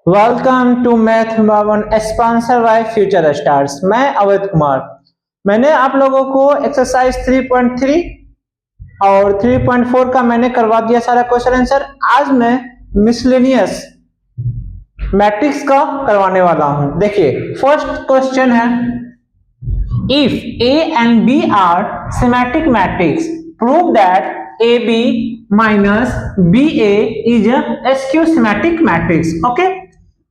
Welcome to math भवन sponsor by future stars. मैं अवध कुमार। मैंने आप लोगों को एक्सरसाइज 3.3 और 3.4 का मैंने करवा दिया सारा क्वेश्चन आंसर। आज मैं मिसलेनियस मैट्रिक्स का करवाने वाला हूं। देखिए फर्स्ट क्वेश्चन है, if A and B are symmetric matrix prove that A B minus BA is a skew symmetric matrix. Okay,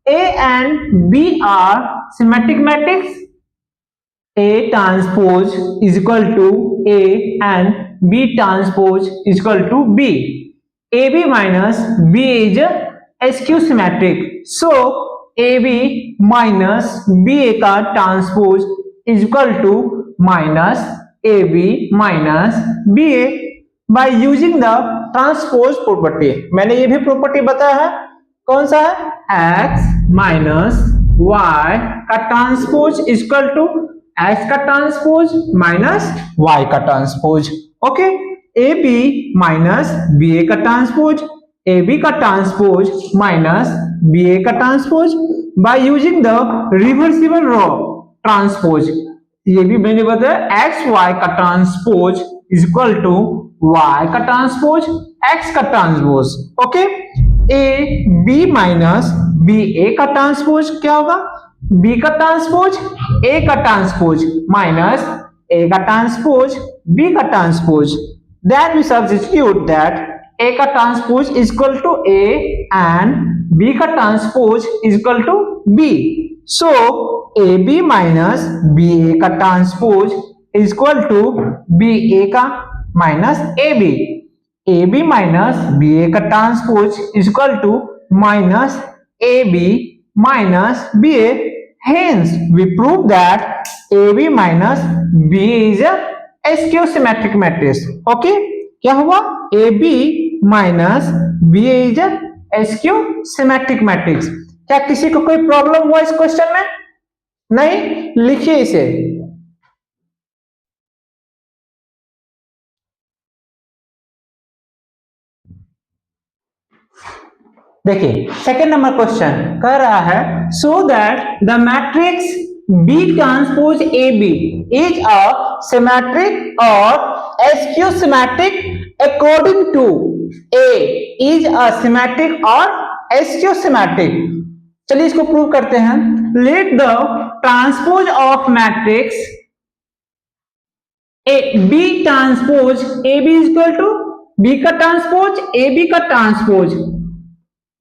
A and B are symmetric matrix. A transpose is equal to A and B transpose is equal to B. AB minus B is a skew symmetric. So AB minus BA का transpose is equal to minus AB minus BA. By using the transpose property, मैंने ये भी property बताया है, कौन सा है, x minus Y का ट्रांसपोज इक्वल टू x का ट्रांसपोज माइनस y का transpose. Okay, A B minus B A का ट्रांसपोज, ए बी का ट्रांसपोज माइनस बी ए का transpose by using the reversible row transpose. ये भी मैंने बताया, एक्स वाई का transpose is equal to y का ट्रांसपोज x का transpose. Okay, A B minus B A का ट्रांसपोज क्या होगा, b का ट्रांसपोज a का ट्रांसपोज माइनस a का ट्रांसपोज b का transpose. Then we substitute that a का transpose is equal to a and b का transpose is equal to b। So A B minus B A का transpose is equal to B A का minus A B minus B A का transpose is equal to minus A B minus B A. Hence we prove that A B minus B is a skew symmetric matrix. Okay, क्या हुआ, A B minus B is a skew symmetric matrix. क्या किसी को कोई problem हुआ इस question में? नहीं, लिखिए इसे। देखिए सेकेंड नंबर क्वेश्चन कह रहा है, so that the matrix B transpose AB is a symmetric और skew symmetric according to A is a symmetric और स्क्यू सिमेट्रिक। चलिए इसको प्रूव करते हैं। Let the transpose of matrix B transpose AB is equal to B का transpose AB का transpose,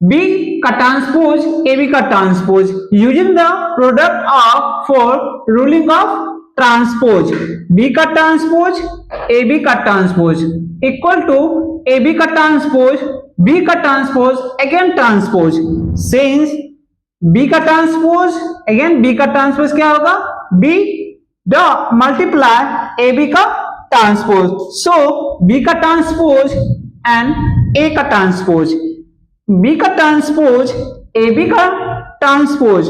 B का transpose AB का transpose using the product of for ruling of transpose. B का transpose AB का transpose equal to AB का transpose B का transpose again transpose. Since B का transpose again B का transpose क्या होगा, B द मल्टीप्लाई AB का transpose. So B का ट्रांसपोज एंड A का ट्रांसपोज, B का ट्रांसपोज AB का ट्रांसपोज,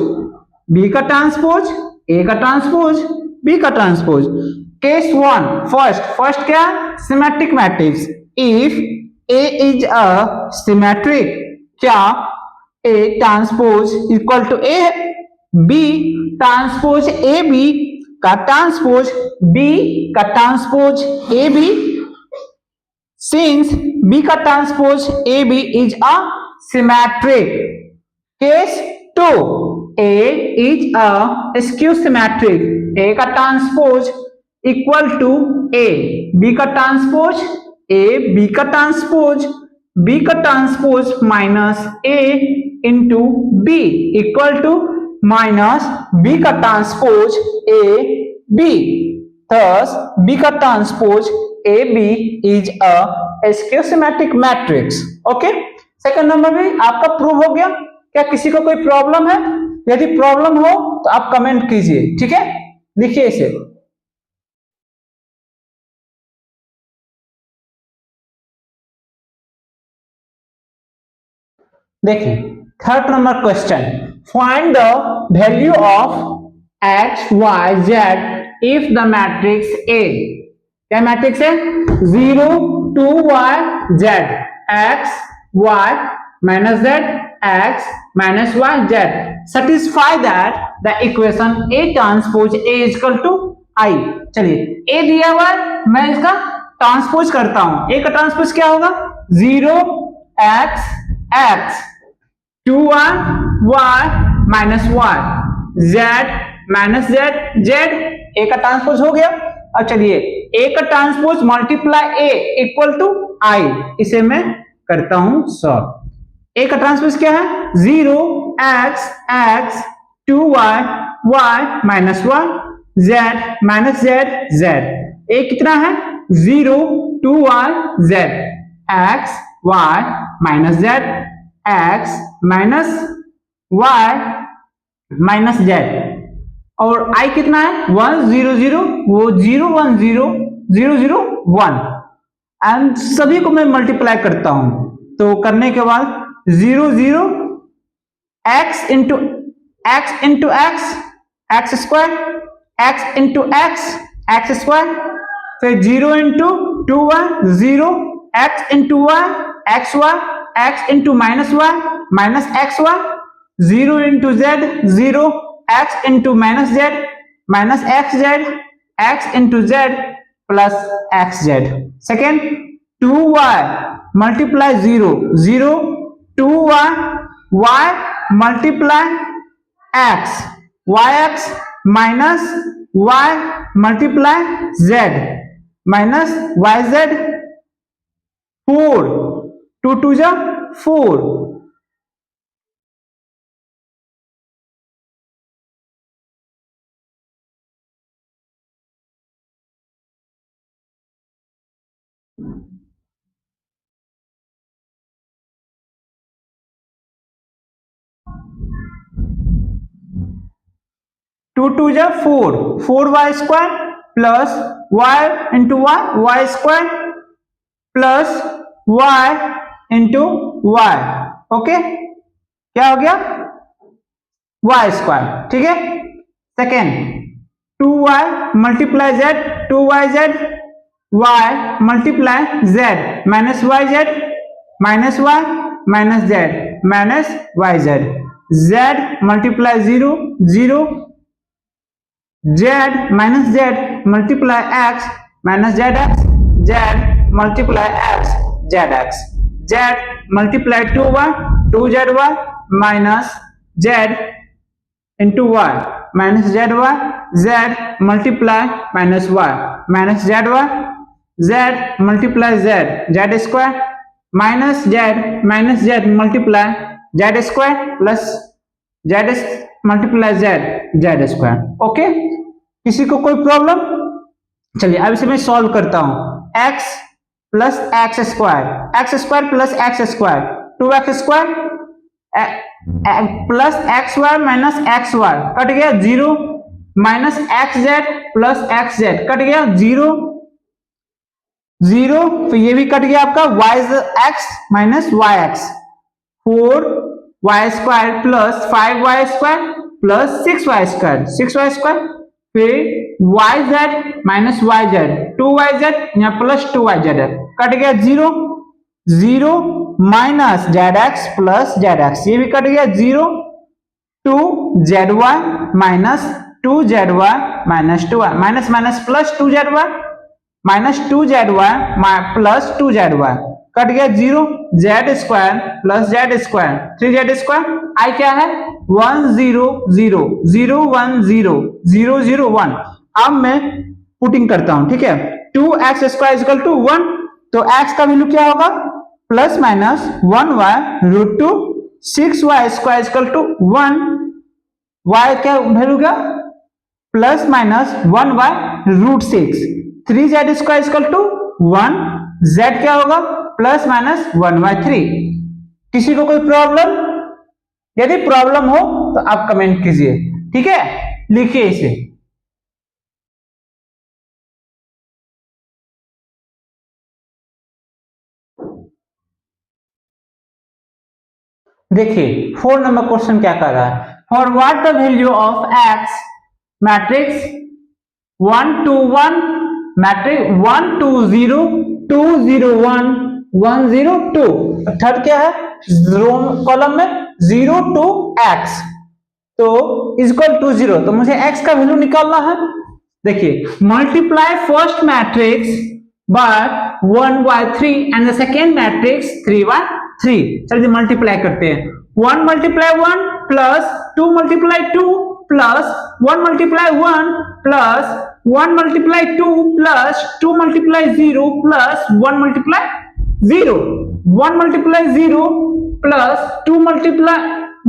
B का ट्रांसपोज A का ट्रांसपोज B का ट्रांसपोज। केस वन, फर्स्ट क्या, symmetric matrix. If A is a symmetric, क्या A transpose equal to A, B transpose AB का transpose B का transpose AB। Since B का transpose AB is a symmetric. Case 2, A is a skew symmetric. A का transpose equal to A, B का transpose A, B का transpose B का transpose minus A into B equal to minus B का transpose A B। Thus B का transpose A B is a skew symmetric matrix. Okay? Second number भी आपका prove हो गया। क्या किसी को कोई प्रॉब्लम है? यदि प्रॉब्लम हो तो आप कमेंट कीजिए, ठीक है, लिखिए इसे। देखिए third number question, find the value of x y z if the matrix A, क्या मैट्रिक्स है, 0 2 y z, x y minus z x minus y z satisfy that the equation A transpose A is equal to I। चलिए A दिया हुआ है, मैं इसका transpose करता हूं। A का ट्रांसपोज क्या होगा? 0x x 2y y minus y z minus z z। A का ट्रांसपोज हो गया। अब चलिए A का transpose multiply A equal to I, इसे मैं करता हूं सॉल्व। A का ट्रांसपोज क्या है? 0x x 2y y minus y z minus z z। A कितना है? 0 2y z x y minus z x minus y minus z और I कितना है? 1 0 0 वो 0 1 0 0 0 1 एंड सभी को मैं मल्टीप्लाई करता हूं। तो करने के बाद 0 0 x into x x square x into x square, फिर 0 into 2y 0 x into y x into minus y minus xy 0 into z 0 x into minus z minus x into z plus xz। Second 2y multiply 0 0 2y y multiply x minus y multiply z minus yz 4 2 2 जा 4। To to जा 4 4y square plus y into y square plus y into y। Okay, क्या हो गया? y square. ठीक है। Second 2y multiply z 2yz y multiply z minus yz minus y minus z minus yz z multiply 0 0 z minus z multiply x minus zx z multiply x zx z multiply 2y 2zy minus z into y minus zy z multiply minus y minus zy z multiply z square minus z multiply z square plus z multiply z square. Okay, किसी को कोई problem? चलिए अब इसे मैं solve करता हूं। x plus X square plus X square 2x square plus X Y minus X Y cut गया 0 minus X Z plus X Z cut गया 0 0, तो ये भी कट गया आपका Y X minus Y X 4 Y square plus 5 Y square plus 6 Y square फिर Y Z minus Y Z 2 Y Z यहाँ plus 2 Y Z cut गया 0 0 minus Z X plus Z X ये भी cut गया 0 2 Z Y minus 2 Z Y minus 2 Y minus minus plus 2 Z Y minus 2 Z Y plus 2 Z Y cut गया 0 Z square plus Z square 3 Z square I क्या है 1 0 0 0 1 0 0 0 1। अब मैं putting करता हूं, ठीक है 2x स्क्वायर इक्वल टू 1, तो x का वैल्यू क्या होगा plus minus 1y root 2 6y square equal to 1, y क्या वैल्यू क्या plus minus 1y root 6 3z square equal to 1, z क्या होगा प्लस माइनस 1/3। किसी को कोई प्रॉब्लम? यदि प्रॉब्लम हो तो आप कमेंट कीजिए, ठीक है लिखिए इसे। देखिए 4 नंबर क्वेश्चन क्या कर रहा है, for what the value of x matrix 1 2 1 matrix 1 2 0 2 0 1 1 0 2। Third क्या है कॉलम में 0 to x, तो इक्वल टू 0, तो मुझे x का वैल्यू निकालना है। देखिए, multiply first matrix bye 1 by 3 and the second matrix 3 by 3। चलिए मल्टीप्लाई करते हैं। 1 multiply 1 plus 2 multiply 2 plus 1 multiply 1 plus 1 multiply 2 plus 2 multiply 0 plus 1 multiply 0, 1 multiply 0 plus 2 multiply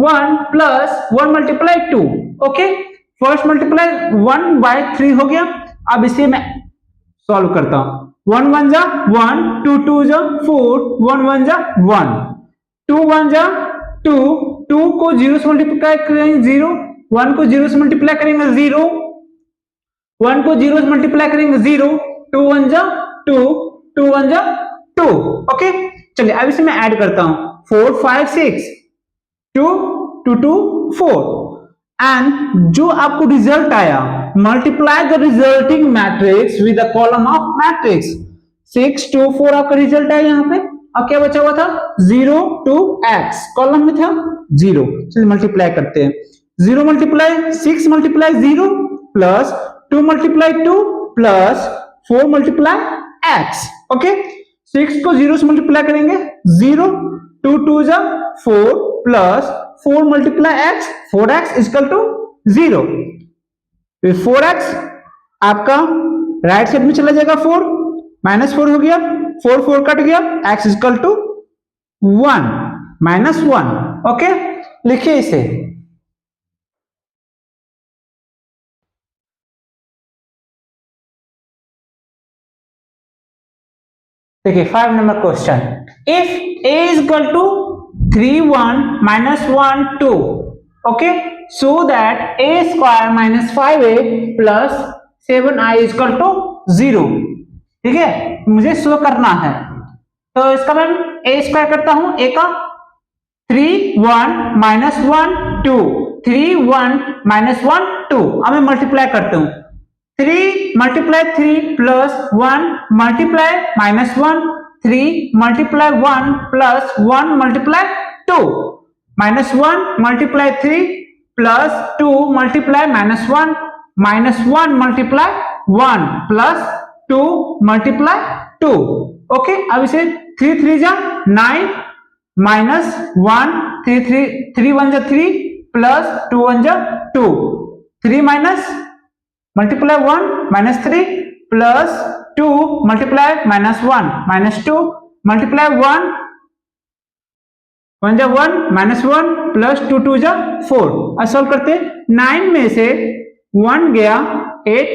1 plus 1 multiply 2। Okay, first multiply 1 by 3 हो गया। अब इसे मैं solve करता हूं। 1 1 जा 1, 2 2 जा 4, 1 1 जा 1, 2 1 जा 2, 2 को 0 से मल्टीप्लाई करेंगे 0, 1 को 0 से मल्टीप्लाई करेंगे 0, 1 को 0 से मल्टीप्लाई करेंगे 0, 2 1 जा 2, 2 1 जा 2। ओके, चलिए अब इसे मैं ऐड करता हूं। 4 5 6, 2 2 2 4, एंड जो आपको रिजल्ट आया, multiply the resulting matrix with the column of matrix. 6 2 4 आपका रिजल्ट आया यहाँ पे, और क्या बचा हुआ था 0 to x, कॉलम में था 0। चलिए मल्टीप्लाई करते हैं। 0 multiply 6 multiply 0 plus 2 multiply 2 plus 4 multiply x। Okay, 6 को 0 से मल्टीप्लाई करेंगे 0, 2 2 जा 4 plus 4 multiply x, 4x equal to 0। 4x आपका राइट साइड में चला जाएगा, 4 -4 हो गया, 4 4 कट गया, x इक्वल टू 1 -1। ओके, लिखिए इसे। देखिए 5 number question, if a is equal to 3 1 -1 2, okay, so that a square minus 5a plus 7i equal to 0। ठीक है, मुझे शो करना है, तो इसका मैं a स्क्वायर करता हूं, a का 3 1 -1 2, 3 1 -1 2। अब मैं मल्टीप्लाई करता हूं। 3 multiply 3 plus 1 multiply -1, 3 multiply 1 plus 1 multiply 2, -1 multiply 3 plus 2 multiply -1, -1 multiply 1 plus 2 multiply 2। Okay, अब इसे 3 3 जा 9 -1, 3 1 जा 3 प्लस 2 1 जा 2, 3 minus multiply 1 -3 plus 2 multiply -1 -2 multiply 1 1 जा 1 -1 प्लस 2 2 जा 4। अब सॉल्व करते, 9 में से 1 गया 8,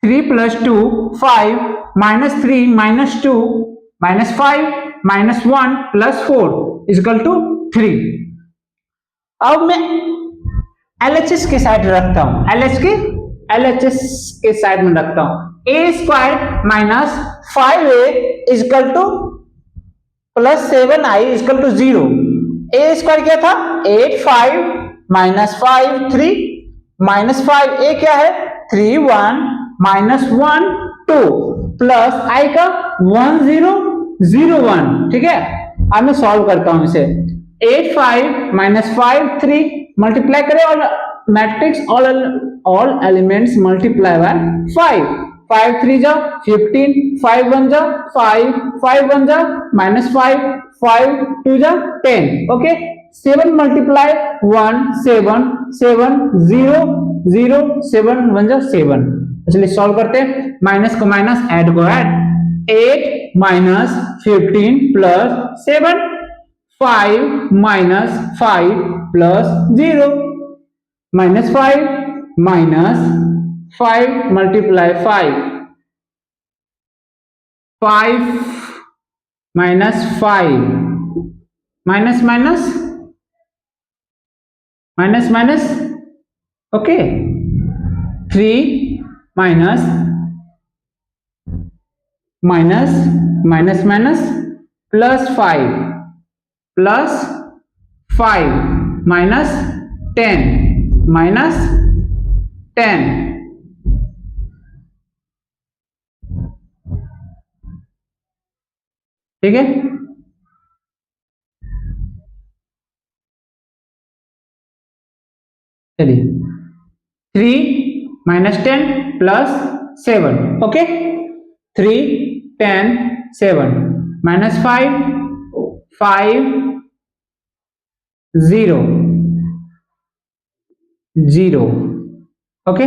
3 प्लस 2 5, -3 -2 -5 -1 प्लस 4 इक्वल टू 3। अब मैं LHS के साइड रखता हूं, LHS के साइड में रखता हूं। a square minus 5a equal to plus 7i equal to 0। a square क्या था 8 5 -5 3 -5a क्या है 3 1 -1 2 प्लस i का 1 0 0 1। ठीक है, अब मैं सॉल्व करता हूं इसे। 8 5 -5 3 मल्टीप्लाई करें और matrix all elements multiply by 5, 5 3 जा 15, 5 1 जा 5, 5 1 जा -5, 5 2 जा 10। ओके, 7 मल्टीप्लाई 1 7 7 0 0 7 1 जा 7। चलिए सॉल्व करते हैं, माइनस को माइनस ऐड को add. 8 -15 plus 7, 5 -5 plus 0 -5 -5 multiply 5, 5 -5 minus minus minus minus. Okay, 3 minus minus minus minus plus 5 minus 10 minus 10। ठीक है, चलिए 3 minus 10 plus 7, okay 3 10 7 minus 5 5 0 0, okay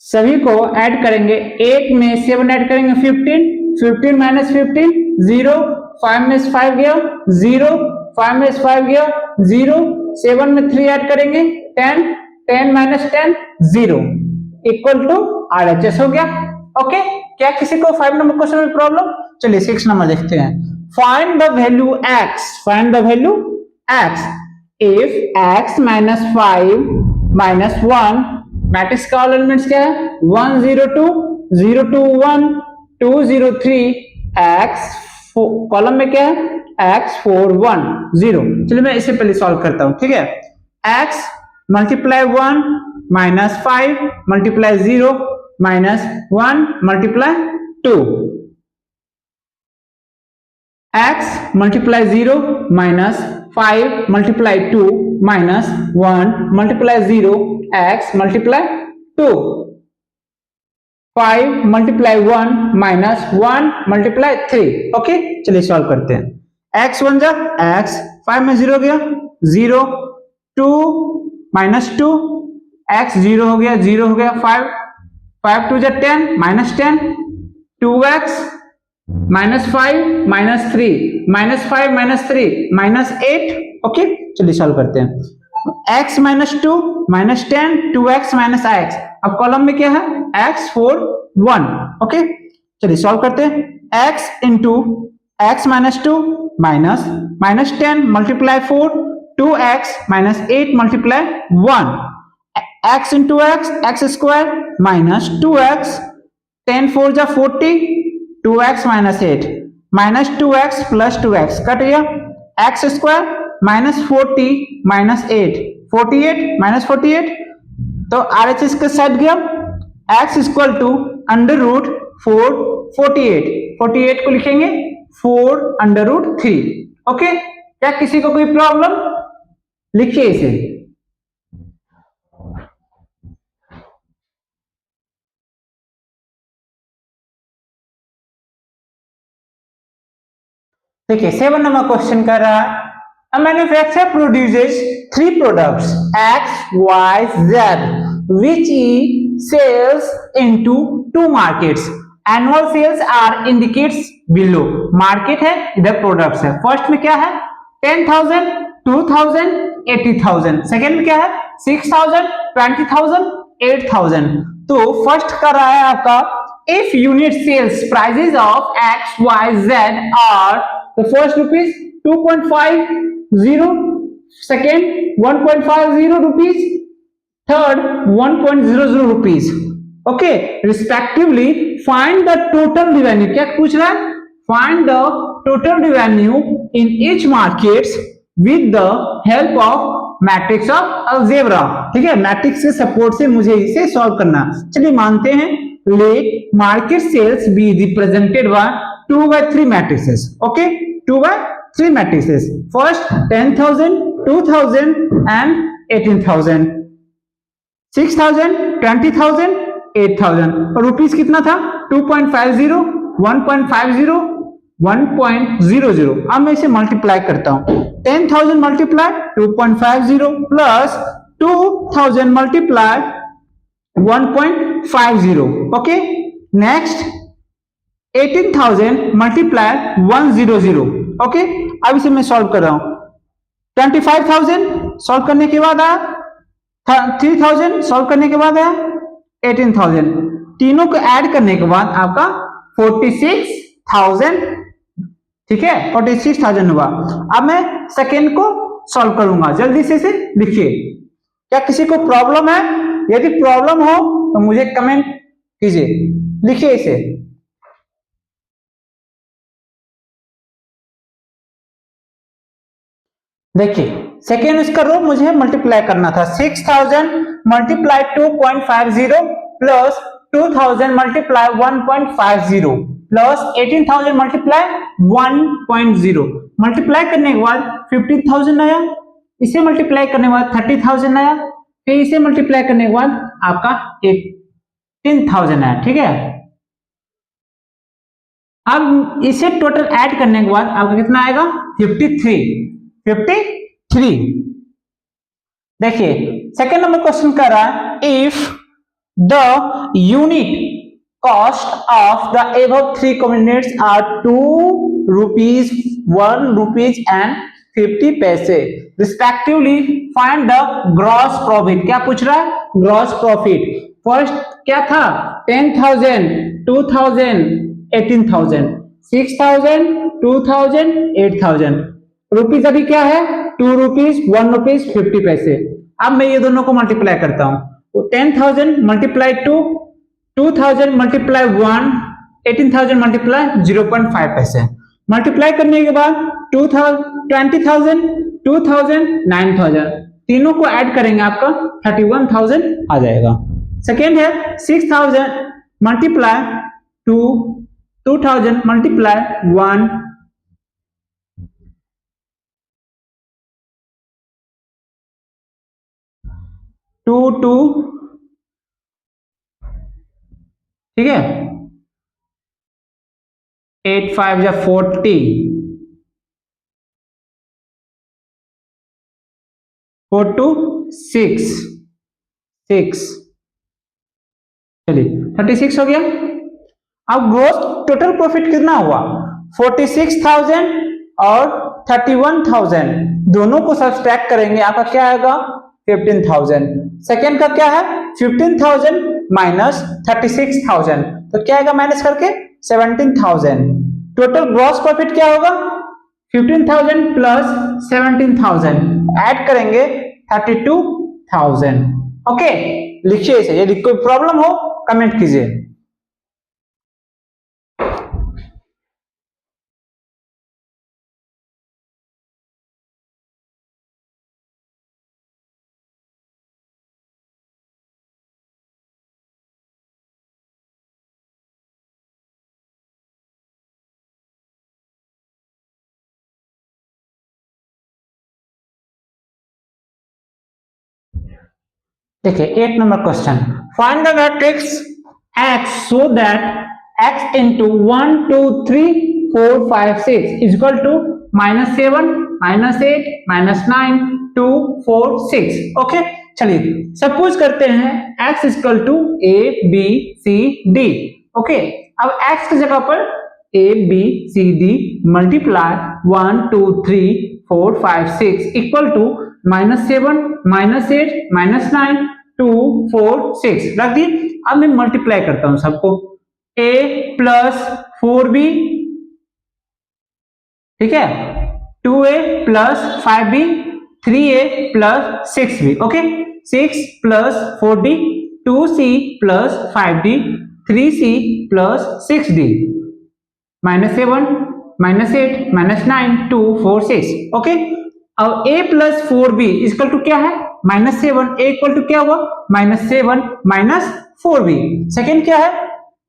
सभी को ऐड करेंगे, 8 में 7 ऐड करेंगे 15, 15 माइनस 15 0, 5 में 5 गया 0, 5 में 5 गया 0, 7 में 3 ऐड करेंगे 10, 10 माइनस 10 0 इक्वल टू RHS हो गया, ओके क्या किसी को 5 नंबर क्वेश्चन में प्रॉब्लम? चलिए 6 नंबर देखते हैं। Find the value x, find the value x if x minus 5 minus 1, matrix का ऑल एलिमेंट्स क्या है 1 0 2 0 2 1 2 0 3, x कॉलम में क्या है x 4 1 0। चलिए मैं इसे पहले सॉल्व करता हूं, ठीक है x multiply 1 minus 5 multiply 0 minus 1 multiply 2, x multiply 0 minus 5 multiply 2 minus 1 multiply 0 x multiply 2, 5 multiply 1 minus 1 multiply 3, okay चलिए सॉल्व करते हैं। x 1 जा x, 5 में 0 गया 0, 2 माइनस 2 x 0 हो गया 0 हो गया 5, 5 2 जा 10 minus 10, 2x minus 5 minus 3 minus 5 minus 3 minus 8, okay चलिए सॉल्व करते हैं। x minus 2 minus 10 2x minus x, अब कॉलम में क्या है x 4 1, ओके चलिए सॉल्व करते हैं। x into x minus 2 minus minus 10 multiply 4 2x minus 8 multiply 1, x into x square minus 2x 10 4 जा 40 2x minus 8 minus 2x plus 2x cut गया, x square minus 40 minus 8 48 minus 48, तो RHS के side गया x equal to under root 4 48, 48 को लिखेंगे 4 under root 3, okay क्या किसी को कोई प्रॉब्लम? लिखिए इसे। देखिए 7 नंबर क्वेश्चन कर रहा है a manufacturer produces 3 products X, Y, Z which he sells into 2 markets. Annual sales are indicates below. Market है इधर products है। फर्स्ट में क्या है 10,000 2,000 80,000, सेकेंड में क्या है 6,000 20,000 8,000। तो फर्स्ट कर रहा है आपका if unit sales prices of X, Y, Z are the first rupees 2.50, second 1.50 rupees, third 1.00 rupees, okay respectively find the total revenue, क्या पूछ रहा है find the total revenue in each markets with the help of matrix of algebra, ठीक है matrix के support से मुझे इसे सॉल्व करना। चलिए मानते हैं let market sales be represented by 2/3 matrices, okay 2/3 matrices, first 10,000 2,000 and 18,000, 6,000 20,000 8,000, और रुपीस कितना था 2.50 1.50 1.00। अब मैं इसे मल्टीप्लाई करता हूं 10,000 multiply 2.50 plus 2,000 multiply 1.50, okay next 18,000 multiply 100, okay अब इसे मैं सॉल्व कर रहा हूं 25,000 सॉल्व करने के बाद आया 3,000 सॉल्व करने के बाद आया 18,000, तीनों को ऐड करने के बाद आपका 46,000, ठीक है 46,000 हुआ। अब मैं सेकेंड को सॉल्व करूंगा, जल्दी से इसे लिखिए। क्या किसी को प्रॉब्लम है? यदि प्रॉब्लम हो तो मुझे कमेंट कीजिए, लिखिए इसे। देखिए सेकेंड इसका रो मुझे मल्टीप्लाई करना था 6,000 multiply 2.50 plus 2,000 multiply 1.50 plus 18,000 multiply 1.0, multiply करने के बाद 15,000 आया इसे मल्टीप्लाई करने के बाद 30,000 आया, फिर इसे मल्टीप्लाई करने के बाद आपका 18,000 आया। ठीक है, अब इसे टोटल ऐड करने के बाद आपका कितना आएगा 53। देखिए सेकेंड नंबर क्वेश्चन कर रहा है if the unit cost of the above three combinates are 2 rupees 1 rupees and 50 paise respectively find the gross profit. क्या पूछ रहा है? Gross profit. फर्स्ट क्या था? 10,000 2,000 18,000 6,000 2,000 8,000 रुपीज। अभी क्या है? 2 रुपीज 1 रुपीज 50 पैसे। अब मैं ये दोनों को मल्टीप्लाई करता हूं, तो 10,000 मल्टीप्लाई 2, 2,000 मल्टीप्लाई 1, 18,000 मल्टीप्लाई 0.5 पैसे। मल्टीप्लाई करने के बाद 20,000 2,000 9,000 तीनों को ऐड करेंगे आपका 31,000 आ जाएगा। सेकेंड है 6,000 मल्टीप्लाई 2, 2,000 मल्टीप्लाई 1, 2 2, ठीक है, 8 5 या 40, 4 2 6 6, चलिए 36 हो गया। अब ग्रोस टोटल प्रॉफिट कितना हुआ? 46,000 और 31,000 दोनों को सब्सट्रैक्ट करेंगे, आपका क्या आएगा? 15,000। सेकेंड का क्या है? 15,000 माइनस 36,000, तो क्या आएगा माइनस करके? 17,000। टोटल ग्रॉस प्रॉफिट क्या होगा? 15,000 प्लस 17,000 ऐड करेंगे 32,000। ओके, लिखिए इसे। यदि कोई प्रॉब्लम हो कमेंट कीजिए। देखिए 8 number question, find the matrix x so that x into 1 2 3 4 5 6 is equal to -7 -8 -9 2 4 6। Okay, चलिए सपोज करते हैं x is equal to a b c d। Okay, अब x की जगह पर a b c d multiply 1 2 3 4 5 6 equal to -7 -8 -9 2 4 6 रख दी। अब मैं मल्टीप्लाई करता हूं सबको, a प्लस 4b, ठीक है, 2a plus 5b, 3a plus 6b। Okay, 6 plus 4d, 2c plus 5d, 3c plus 6d, -7 -8 -9 2 4 6। Okay, अब a plus 4b equal to क्या है? -7। a इक्वल टू क्या हुआ? -7 माइनस 4b। सेकेंड क्या है?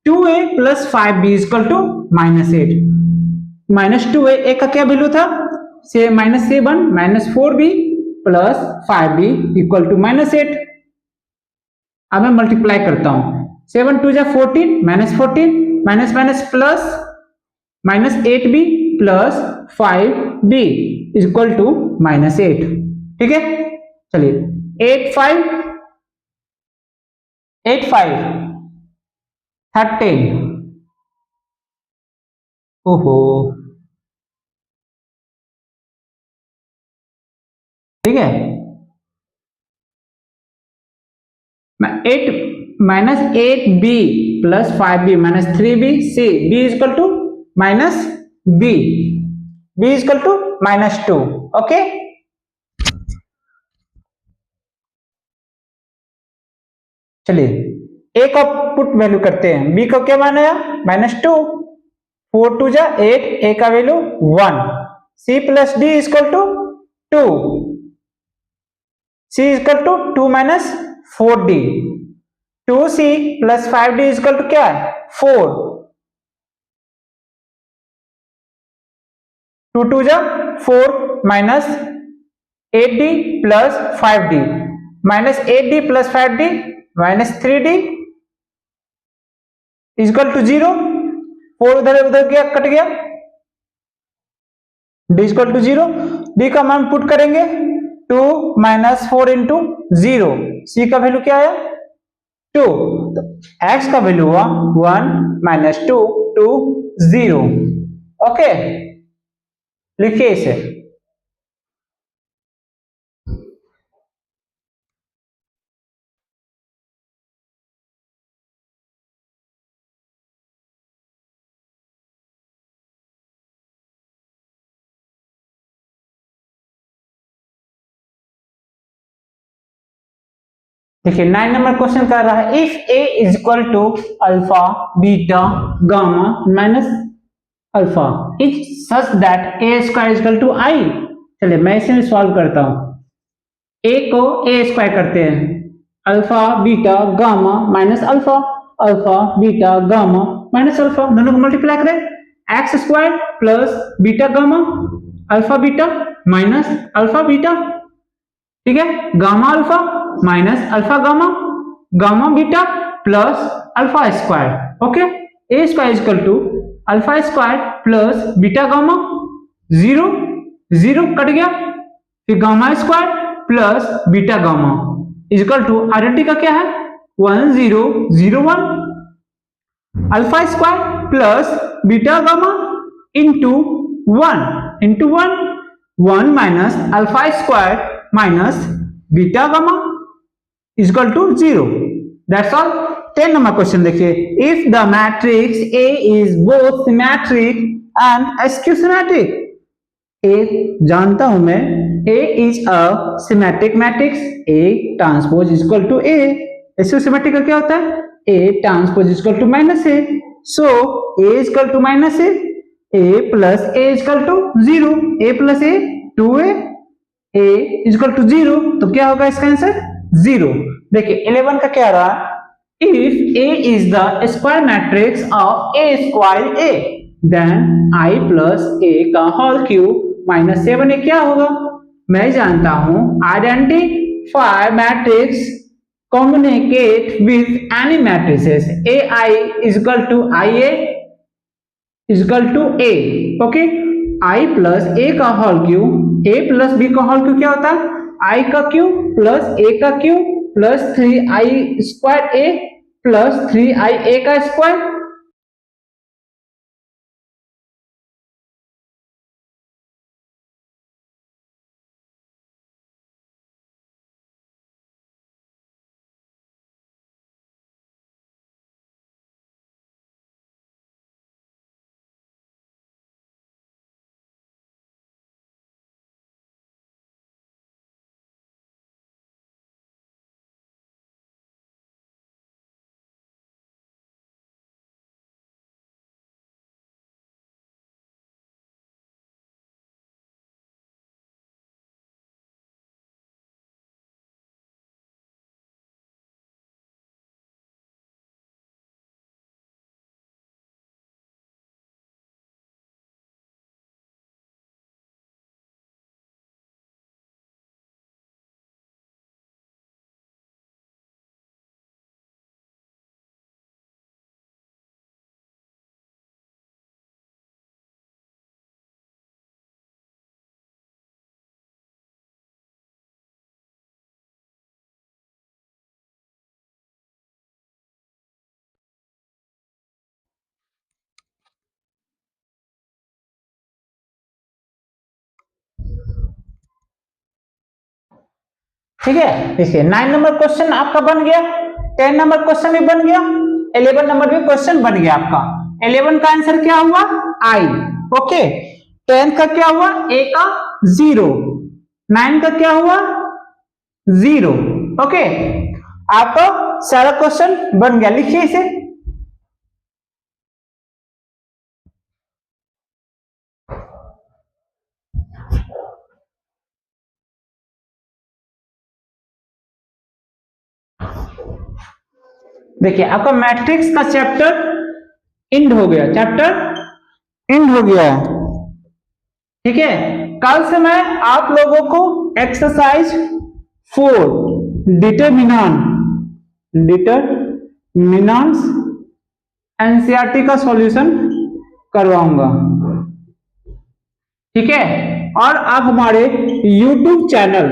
2a plus 5b equal to -8 -2a। a का क्या value था? से -7 minus 4b plus 5b equal to -8। अब मैं मल्टीप्लाई करता हूं, 7 2 14 -14 minus minus plus -8b plus 5b equal to -8। ठीक है, चलिए 8 5 13। ओहो, ठीक है, 8 -8b plus 5b minus 3b c b equal to minus b equal to -2। Okay, चलिए a का पुट वैल्यू करते हैं, b का क्या मान आया? -2, 4 2 8, a का value 1, c plus d equal to 2, c equal to 2 minus 4d, 2c plus 5d equal to क्या है? 4, 2 2 4 minus 8d plus 5d minus 8d plus 5d minus 3d equal to 0। 4 उधर उधर गया, कट गया, d इक्वल टू 0। d का मान put करेंगे 2 minus 4 into 0, c का वैल्यू क्या आया 2, तो x का वैल्यू हुआ 1 माइनस 2 टू 0। ओके, लिखिए इसे। देखिए 9 नंबर क्वेश्चन कर रहा है, if a is equal to alpha beta gamma minus alpha is such that a square is equal to I. चलिए मैं इसे सॉल्व करता हूं। a को a स्क्वायर करते हैं, alpha beta gamma minus alpha, alpha beta gamma minus alpha, दोनों को मल्टीप्लाई करें, x square plus beta gamma alpha beta minus alpha beta, ठीक है, gamma alpha minus alpha gamma, gamma beta plus alpha square. Okay, A square equal to alpha square plus beta gamma, 0 0 cut गया, फिर gamma square plus beta gamma equal to identity का क्या है 1 0 0 1, alpha square plus beta gamma into 1 1 minus alpha square minus beta gamma equal to 0। That's all. 10 number question देखिए, if the matrix A is both symmetric and skew symmetric. A जानता हूं मैं, A is a symmetric matrix, A transpose equal to A। Skew symmetric का क्या होता है A transpose equal to minus A, so A equal to minus A plus A equal to 0, A plus A 2A, A equal to 0, तो क्या होगा इसका answer 0। देखिए 11 का क्या रहा, if A is the square matrix of A square A then I plus A का whole cube minus 7A क्या होगा। मैं जानता हूं identify matrix communicate with any matrices, AI equal to IA equal to A। Okay, I plus A का whole cube, A plus B का whole cube क्या होता है I का क्यूब प्लस A का cube plus 3I square A plus 3IA का square. ठीक है, देखिए 9 नंबर क्वेश्चन आपका बन गया, 10 नंबर क्वेश्चन भी बन गया, 11 नंबर भी क्वेश्चन बन गया आपका। 11 का आंसर क्या हुआ I। ओके, 10 का क्या हुआ A का 0, 9 का क्या हुआ 0। ओके, आपका सारा क्वेश्चन बन गया, लिखिए इसे। देखिए आपका मैट्रिक्स का चैप्टर एंड हो गया, चैप्टर एंड हो गया है। ठीक है, कल से मैं आप लोगों को एक्सरसाइज 4 डिटरमिनांट्स एनसीईआरटी का सॉल्यूशन करवाऊंगा, ठीक है। और आप हमारे YouTube चैनल